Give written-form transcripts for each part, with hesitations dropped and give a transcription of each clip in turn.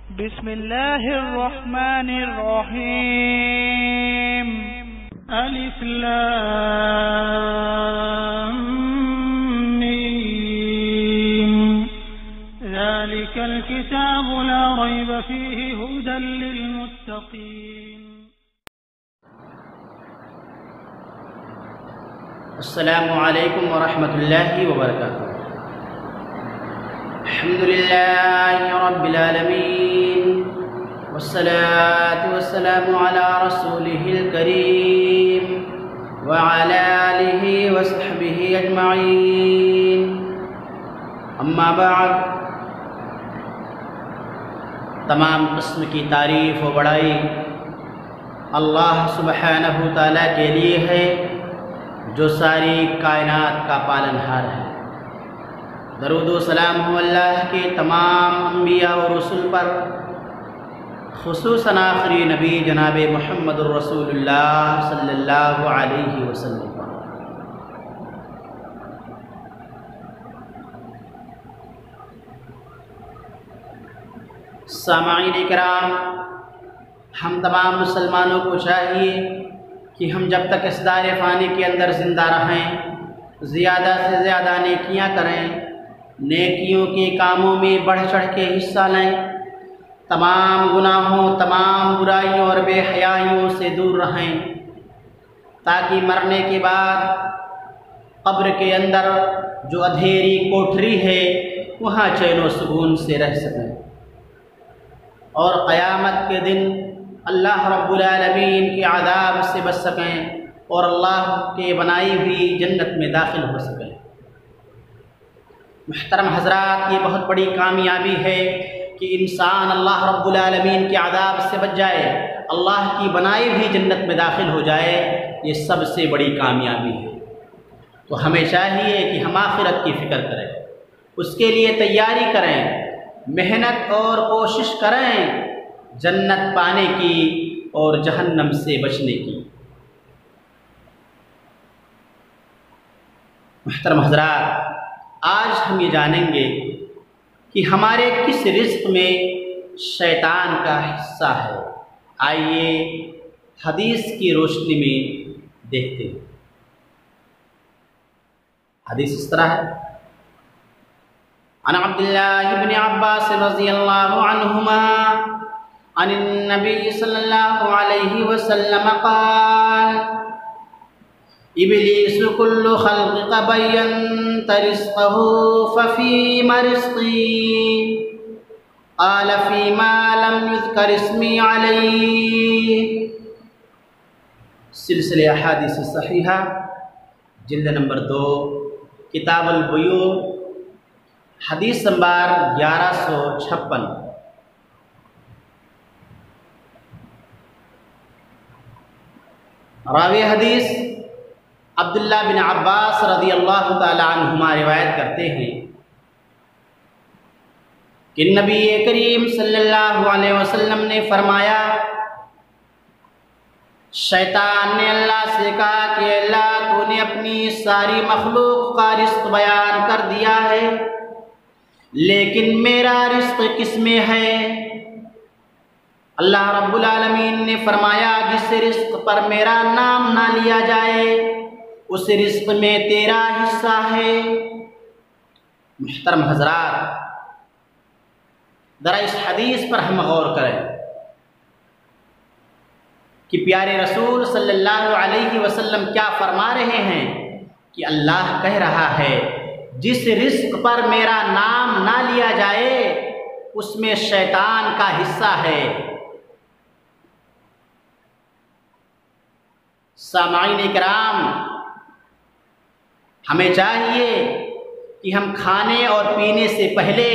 بسم اللہ الرحمن الرحیم الف لام میم ذالک الکتاب لا ریب فیہ ھدی للمتقین۔ السلام علیکم ورحمۃ اللہ وبرکاتہ۔ الحمد للہ رب العالمین والصلاة والسلام علی رسولہ الکریم وعلی آلہ وصحبہ اجمعین، اما بعد۔ تمام قسم کی تعریف و بڑائی اللہ سبحانہ تعالیٰ کے لیے ہے جو ساری کائنات کا پالنہار ہے۔ درود و سلام ہو اللہ کے تمام انبیاء و رسول پر، خصوصاً آخری نبی جناب محمد الرسول اللہ صلی اللہ علیہ وسلم پر۔ سامعین اکرام، ہم تمام مسلمانوں کو چاہیے کہ ہم جب تک اس دار فانی کے اندر زندہ رہیں زیادہ سے زیادہ نیکیاں کریں، نیکیوں کے کاموں میں بڑھ چڑھ کے حصہ لیں، تمام گناہوں، تمام برائیوں اور بے حیائیوں سے دور رہیں، تاکہ مرنے کے بعد قبر کے اندر جو اندھیری کوٹھری ہے وہاں چین و سکون سے رہ سکیں، اور قیامت کے دن اللہ رب العالمین کے عذاب سے بچ سکیں اور اللہ کے بنائی ہوئی جنت میں داخل ہو سکیں۔ محترم حضرات، یہ بہت بڑی کامیابی ہے کہ انسان اللہ رب العالمین کے عذاب سے بچ جائے، اللہ کی بنائی ہوئی جنت میں داخل ہو جائے، یہ سب سے بڑی کامیابی ہے۔ تو ہمیں چاہیے کہ ہم آخرت کی فکر کریں، اس کے لیے تیاری کریں، محنت اور کوشش کریں جنت پانے کی اور جہنم سے بچنے کی۔ محترم حضرات، آج ہم یہ جانیں گے کہ ہمارے کس رزق میں شیطان کا حصہ ہے۔ آئیے حدیث کی روشنی میں دیکھتے ہیں۔ حدیث اس طرح ہے، عن عبداللہ بن عباس رضی اللہ عنہما عن النبی صلی اللہ علیہ وسلم قال ابلیس کل خلق بینت رزقہ ففیم رزقی قال فیما لم یذکر اسمی علیہ۔ سلسلہ احادیث صحیحہ، جلد نمبر 2، کتاب البیوع، حدیث نمبر 1156۔ راوی حدیث عبداللہ بن عباس رضی اللہ تعالی عنہما روایت کرتے ہیں کہ نبی کریم صلی اللہ علیہ وسلم نے فرمایا، شیطان نے اللہ سے کہا کہ اللہ تو نے اپنی ساری مخلوق کا رزق بیان کر دیا ہے، لیکن میرا رزق کس میں ہے؟ اللہ رب العالمین نے فرمایا، جس رزق پر میرا نام نہ لیا جائے اس رزق میں تیرا حصہ ہے۔ محترم حضرات، ذرا اس حدیث پر ہم غور کریں کہ پیارے رسول صلی اللہ علیہ وسلم کیا فرما رہے ہیں کہ اللہ کہہ رہا ہے جس رزق پر میرا نام نہ لیا جائے اس میں شیطان کا حصہ ہے۔ سامعین کرام، ہمیں چاہیے کہ ہم کھانے اور پینے سے پہلے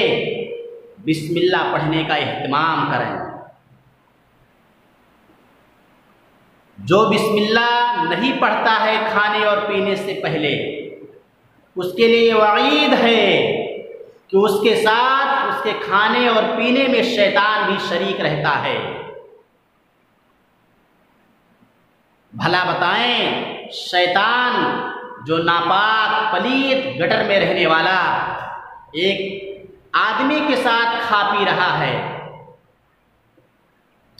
بسم اللہ پڑھنے کا اہتمام کریں۔ جو بسم اللہ نہیں پڑھتا ہے کھانے اور پینے سے پہلے، اس کے لیے وعید ہے کہ اس کے ساتھ اس کے کھانے اور پینے میں شیطان بھی شریک رہتا ہے۔ بھلا بتائیں، شیطان جو ناپاک پلید گٹر میں رہنے والا ایک آدمی کے ساتھ کھا پی رہا ہے،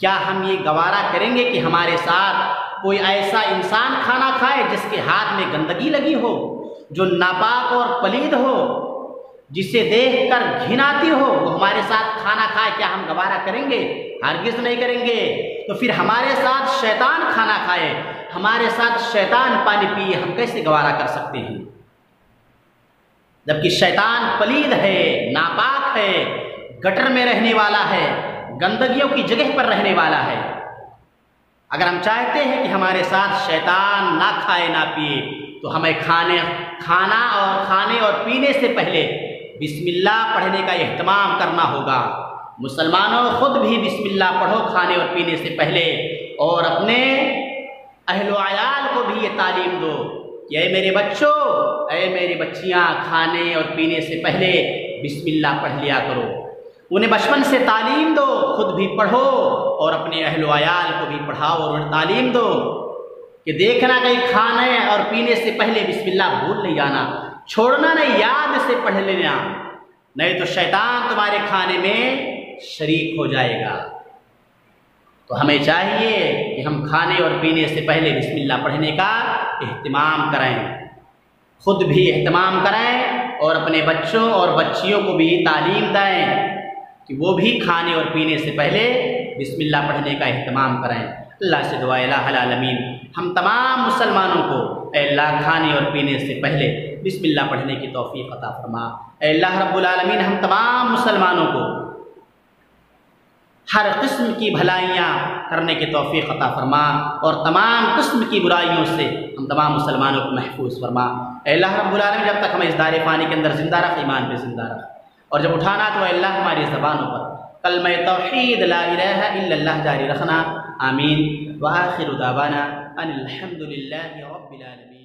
کیا ہم یہ گوارا کریں گے کہ ہمارے ساتھ کوئی ایسا انسان کھانا کھائے جس کے ہاتھ میں گندگی لگی ہو، جو ناپاک اور پلید ہو، جسے دیکھ کر گھن آتی ہو، وہ ہمارے ساتھ کھانا کھائے؟ کیا ہم گوارا کریں گے؟ ہرگز نہیں کریں گے۔ تو پھر ہمارے ساتھ شیطان کھانا کھائے، ہمارے ساتھ شیطان پانی پیے، ہم کیسے گوارا کر سکتے ہیں؟ جبکہ شیطان پلید ہے، ناپاک ہے، گٹر میں رہنے والا ہے، گندگیوں کی جگہ پر رہنے والا ہے۔ اگر ہم چاہتے ہیں کہ ہمارے ساتھ شیطان نہ کھائے نہ پیے تو ہمیں کھانے اور پینے سے پہلے بسم اللہ پڑھنے کا اہتمام کرنا ہوگا۔ مسلمانوں، خود بھی بسم اللہ پڑھو کھانے اور پینے سے پہلے، اور اپنے اہل و عیال کو بھی یہ تعلیم دو کہ اے میرے بچوں، اے میری بچیاں، کھانے اور پینے سے پہلے بسم اللہ پڑھ لیا کرو۔ انہیں بچپن سے تعلیم دو، خود بھی پڑھو اور اپنے اہل و عیال کو بھی پڑھاؤ اور انہیں تعلیم دو کہ دیکھنا کہیں کھانے اور پینے سے پہلے بسم اللہ بھول نہیں جانا، چھوڑنا نہیں، یاد سے پڑھ لینا، نہیں تو شیطان تمہارے کھانے میں شریک ہو جائے گا۔ تو ہمیں چاہیے کہ ہم کھانے اور پینے سے پہلے بسم اللہ پڑھنے کا اہتمام کریں، خود بھی اہتمام کریں اور اپنے بچوں اور بچیوں کو بھی تعلیم دیں کہ وہ بھی کھانے اور پینے سے پہلے بسم اللہ پڑھنے کا اہتمام کریں۔ اللہ سے دعا الہ العالمین ہم تمام مسلمانوں کو اے اللہ کھانے اور پینے سے پہلے بسم اللہ پڑھنے کی توفیق عطا فرما۔ اے اللہ رب العالمین ہم تمام مسلمانوں کو ہر قسم کی بھلائیاں کرنے کی توفیق عطا فرما اور تمام قسم کی برائیوں سے ہم تمام مسلمانوں کو محفوظ فرما۔ اے اللہ رب العالمین جب تک ہمیں اس دار فانی کے اندر زندہ رکھ، ایمان پہ زندہ رکھ، اور جب اٹھانا تو اے اللہ ہماری زبانوں پر کلمہ توحید لا الہ الا اللہ جاری رکھنا۔ آمین۔ وآخر دعوانا ان الحمد للہ رب العالمین۔